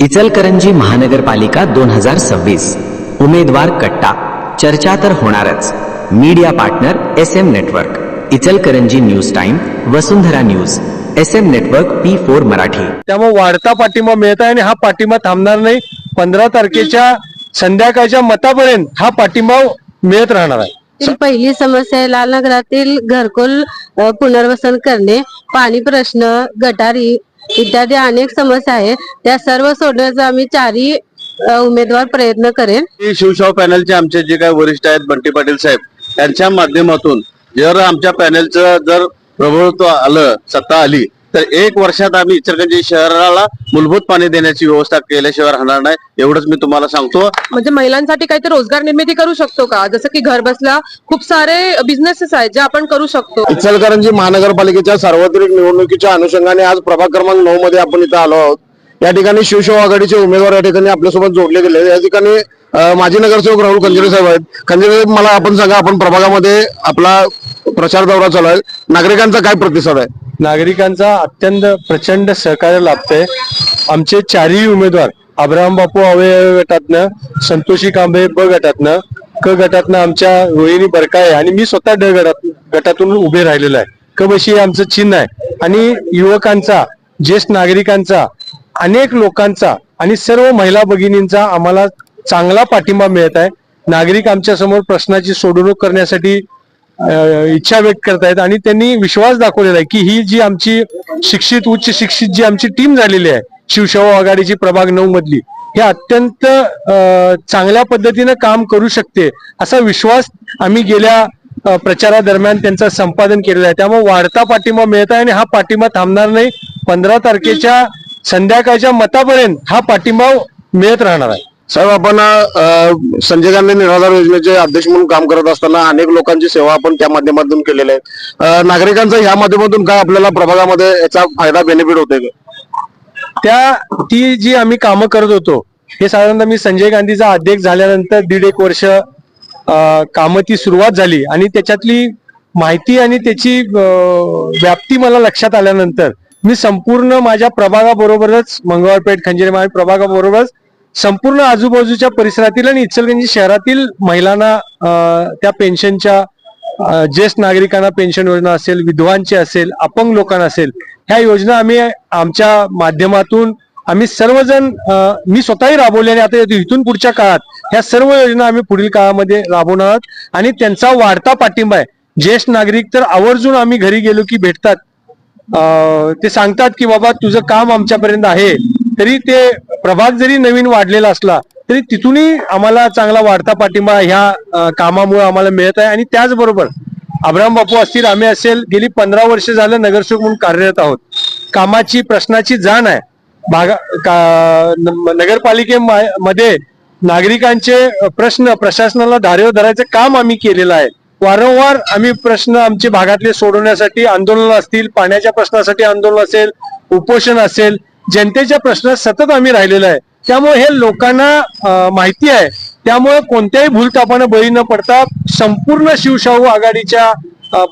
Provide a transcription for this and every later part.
इचलकरंजी महानगरपालिका 2026 उमेदवार कट्टा चर्चा तर होणारच। Media partner SM network, Ichalkaranji news time, Vasundhara news, SM network P4 Marathi. त्यामुळे वाढता पाठिंबा मिळत आहे आणि हा पाठिंबा थांबणार नाही। 15 तारखेच्या संध्याकाळच्या मतापर्यंत हा पाठिंबा मिळत राहणार आहे। पहिली समस्या आहे लाल नगरातील घरकुल पुनर्वसन करणे, पाणी प्रश्न, गटारी इत्यादी अनेक समस्या आहेत। त्या सर्व सोडवण्याचा आम्ही चारही उमेदवार प्रयत्न करेन। शिवशाहू पॅनलचे आमचे जे काही वरिष्ठ आहेत बंटी पाटील साहेब यांच्या माध्यमातून जर आमच्या पॅनलचं जर प्रभुत्व आलं, सत्ता आली तर 1 वर्षात आम्ही इचलकरंजी शहराला मूलभूत पाणी देण्याची व्यवस्था केल्याशिवाय राहणार नाही, एवढंच मी तुम्हाला सांगतो। म्हणजे महिलांसाठी काहीतरी रोजगार निर्मिती करू शकतो का? जसं की घर बसल्या खूप सारे बिझनेसेस आहेत जे आपण करू शकतो। इचलकरंजी महानगरपालिकेच्या सार्वत्रिक निवडणुकीच्या अनुषंगाने आज प्रभाग क्रमांक 9 मध्ये आपण इथं आलो आहोत। या ठिकाणी शिवशाहू आघाडीचे उमेदवार या ठिकाणी आपल्यासोबत जोडले गेले। या ठिकाणी माजी नगरसेवक राहुल खंजरे साहेब आहेत। खंजरे साहेब, मला आपण सांगा, आपण प्रभागामध्ये आपला प्रचार दौरा चालू आहे, नागरिकांचा काय प्रतिसाद आहे? नागरिकांचा अत्यंत प्रचंड सहकार्य लाभतंय। आमचे चारही उमेदवार अब्राहम बापू अवयव गटातनं, संतोषी कांबळे ब गटातनं, क गटातनं आमच्या रोहिणी बरकाळे आणि मी स्वतः ड गटातून उभे राहिलेलो आहे। क बशी आमचं चिन्ह आहे आणि युवकांचा, ज्येष्ठ नागरिकांचा, अनेक लोकांचा आणि सर्व महिला भगिनींचा आम्हाला चांगला पाठिंबा मिळत आहे। नागरिक आमच्या समोर प्रश्नाची सोडवणूक करण्यासाठी इच्छा व्यक्त करतायत आणि त्यांनी विश्वास दाखवलेला आहे की ही जी आमची शिक्षित, उच्च शिक्षित जी आमची टीम झालेली आहे शिवशाहू आघाडीची प्रभाग 9 मधली, हे अत्यंत चांगल्या पद्धतीनं काम करू शकते असा विश्वास आम्ही गेल्या प्रचारादरम्यान त्यांचं संपादन केलेलं आहे। त्यामुळे वाढता पाठिंबा मिळत आहे आणि हा पाठिंबा थांबणार नाही। 15 तारखेच्या संध्याकाळच्या मतापर्यंत हा पाठिंबा मिळत राहणार आहे। साहेब, आपण संजय गांधी निराधार योजनेचे अध्यक्ष म्हणून काम करत असताना अनेक लोकांची सेवा आपण त्या माध्यमातून केलेली आहे। नागरिकांचा ह्या माध्यमातून काय आपल्याला प्रभागामध्ये याचा फायदा, बेनिफिट होतोय का? ती जी आम्ही कामं करत होतो, हे साधारणतः मी संजय गांधीचा अध्यक्ष झाल्यानंतर 1.5 वर्ष कामं ती सुरुवात झाली आणि त्याच्यातली माहिती आणि त्याची व्याप्ती मला लक्षात आल्यानंतर मी संपूर्ण माझ्या प्रभागाबरोबरच, मंगळवारपेठ खंजरे प्रभागाबरोबरच संपूर्ण आजूबाजूच्या परिसरातील आणि इचलकरंजी शहरातील महिलांना त्या पेन्शनच्या, ज्येष्ठ नागरिकांना पेन्शन योजना असेल, विधवांची असेल, अपंग लोकांना असेल, ह्या योजना आम्ही आमच्या माध्यमातून आम्ही सर्वजण, मी स्वतःही राबवले आणि आता इथून पुढच्या काळात ह्या सर्व योजना आम्ही पुढील काळामध्ये राबवणार आहोत आणि त्यांचा वाढता पाठिंबा आहे। ज्येष्ठ नागरिक तर आवर्जून आम्ही घरी गेलो की भेटतात, ते सांगतात की बाबा तुझं काम आमच्यापर्यंत आहे, तरी ते प्रभाग जरी नवीन वाढलेला असला तरी तिथूनही आम्हाला चांगला वाढता पाठिंबा ह्या कामामुळे आम्हाला मिळत आहे। आणि त्याचबरोबर अब्राहम बापू असतील, आम्ही असेल, गेली 15 वर्ष झालं नगरसेवक म्हणून कार्यरत आहोत। कामाची, प्रश्नाची जाण आहे। नगरपालिकेमध्ये नागरिकांचे प्रश्न प्रशासनाला धारेवर धरायचं काम आम्ही केलेलं आहे। वारंवार आम्ही प्रश्न आमचे भागातले सोडवण्यासाठी आंदोलन असतील, पाण्याच्या प्रश्नासाठी आंदोलन असेल, उपोषण असेल, जनतेच्या प्रश्न सतत आम्ही राहिलेलो आहे। त्यामुळे हे लोकांना माहिती आहे। त्यामुळे कोणत्याही भूलथापानं बळी न पडता संपूर्ण शिवशाहू आघाडीच्या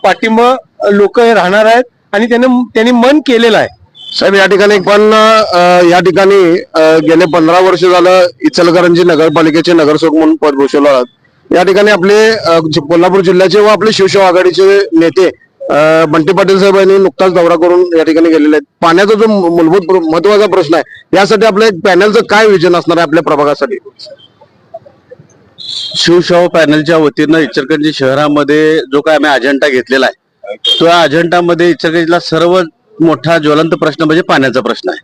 पाठिंबा लोक राहणार आहेत आणि त्यांनी मन केलेलं आहे। साहेब, या ठिकाणी पण या ठिकाणी गेले 15 वर्ष झालं इचलकरंजी नगरपालिकेचे नगरसेवक म्हणून पद भूषवलं आहात। या ठिकाणी आपले कोल्हापूर जिल्ह्याचे व आपले शिवशाहू आघाडीचे नेते बंटी पाटील साहेब यांनी नुकताच दौरा करून या ठिकाणी गेलेले आहेत। पाण्याचा जो मूलभूत महत्वाचा प्रश्न आहे, यासाठी आपल्या पॅनलचं काय विजन असणार आहे आपल्या प्रभागासाठी? शिवशाहू पॅनलच्या वतीनं इचलकरंजी शहरामध्ये जो काय आम्ही अजेंडा घेतलेला आहे, तो या अजेंडामध्ये इचलकरंजीला सर्व मोठा ज्वलंत प्रश्न म्हणजे पाण्याचा प्रश्न आहे।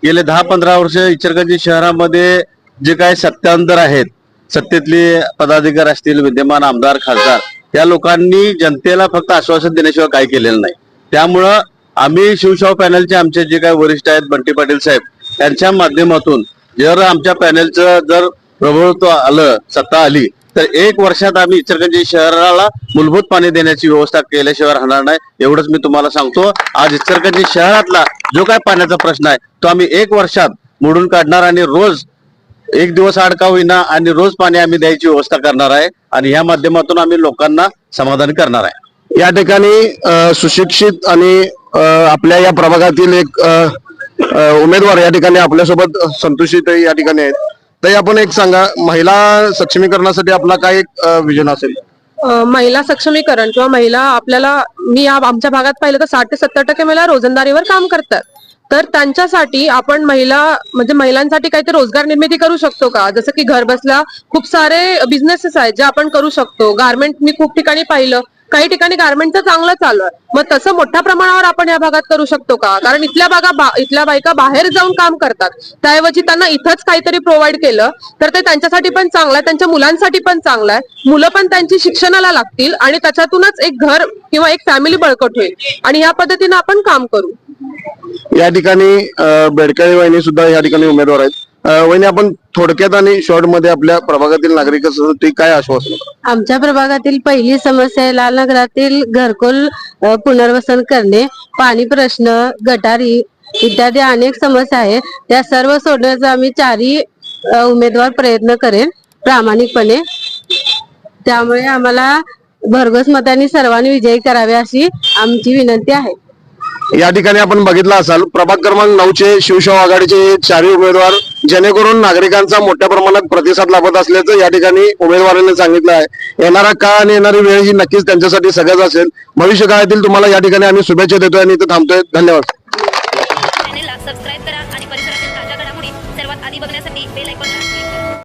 गेले 10-15 वर्ष इचलकरंजी शहरामध्ये जे काही सत्तांतर आहेत, सत्तेतले पदाधिकारी असतील, विद्यमान आमदार, खासदार, या लोकांनी जनतेला फक्त आश्वासन देण्याशिवाय काही केलेलं नाही। त्यामुळं आम्ही शिवशाहू पॅनलचे आमचे जे काही वरिष्ठ आहेत बंटी पाटील साहेब यांच्या माध्यमातून जर आमच्या पॅनलचं जर प्रभुत्व आलं, सत्ता आली तर 1 वर्षात आम्ही इचलकरंजी शहराला मूलभूत पाणी देण्याची व्यवस्था केल्याशिवाय राहणार नाही, एवढंच मी तुम्हाला सांगतो। आज इचलकरंजी शहरातला जो काय पाण्याचा प्रश्न आहे तो आम्ही 1 वर्षात मोडून काढणार आणि रोज 1 दिवस आड का होईना आणि रोज पाणी आम्ही द्यायची व्यवस्था करणार आहे आणि या माध्यमातून आम्ही लोकांना समाधान करणार आहे। या ठिकाणी सुशिक्षित आणि आपल्या या प्रभागातील एक उमेदवार या ठिकाणी आपल्यासोबत संतोषी या ठिकाणी आहेत. ताई, आपण एक सांगा, महिला सक्षमीकरणासाठी आपला काय एक विजन असेल? महिला सक्षमीकरण किंवा महिला आपल्याला आमच्या भागात पाहिलं तर 60 ते 70% महिला रोजंदारीवर काम करतात. तर त्यांच्यासाठी आपण महिलांसाठी काहीतरी रोजगार निर्मिती करू शकतो का? जसं की घर बसल्या खूप सारे बिझनेसेस आहेत जे आपण करू शकतो. गारमेंट मी खूप ठिकाणी पाहिलं, काही ठिकाणी गारमेंटचं चांगलं चालू आहे. मग तसं मोठ्या प्रमाणावर आपण या भागात करू शकतो का? कारण इथल्या बायका बाहेर जाऊन काम करतात. त्याऐवजी त्यांना इथंच काहीतरी प्रोव्हाइड केलं तर ते त्यांच्यासाठी पण चांगलं आहे, त्यांच्या मुलांसाठी पण चांगलं आहे. मुलं पण त्यांची शिक्षणाला लागतील आणि त्याच्यातूनच एक घर किंवा एक फॅमिली बळकट होईल. आणि या पद्धतीने आपण काम करू. या ठिकाणी बेडकाळे वहिनी सुद्धा या ठिकाणी उमेदवार आहेत. वहिनी, आपण थोडक्यात आणि शॉर्ट मध्ये आपल्या प्रभागातील नागरिकांसाठी काय आश्वासन? आमच्या प्रभागातील पहिली समस्या आहे लाल नगरातील घरकुल पुनर्वसन करणे, पाणी प्रश्न, गटारी इत्यादी अनेक समस्या आहेत. त्या सर्व सोडण्याचा आम्ही 4ही उमेदवार प्रयत्न करेन प्रामाणिकपणे. त्यामुळे आम्हाला भरघोस मतांनी सर्वांनी विजयी करावे अशी आमची विनंती आहे. या ठिकाणी आपण बघितलं असाल, प्रभाग क्रमांक 9चे शिवसेना आघाडीचे 4ही उमेदवार, जेणेकरून नागरिकांचा मोठ्या प्रमाणात प्रतिसाद लाभत असल्याचं या ठिकाणी उमेदवारांनी सांगितलं आहे. येणारा काळ आणि येणारी वेळ ही नक्कीच त्यांच्यासाठी सगळ्याच असेल. भविष्य काळातील तुम्हाला या ठिकाणी आम्ही शुभेच्छा देतोय आणि इथे थांबतोय. धन्यवाद.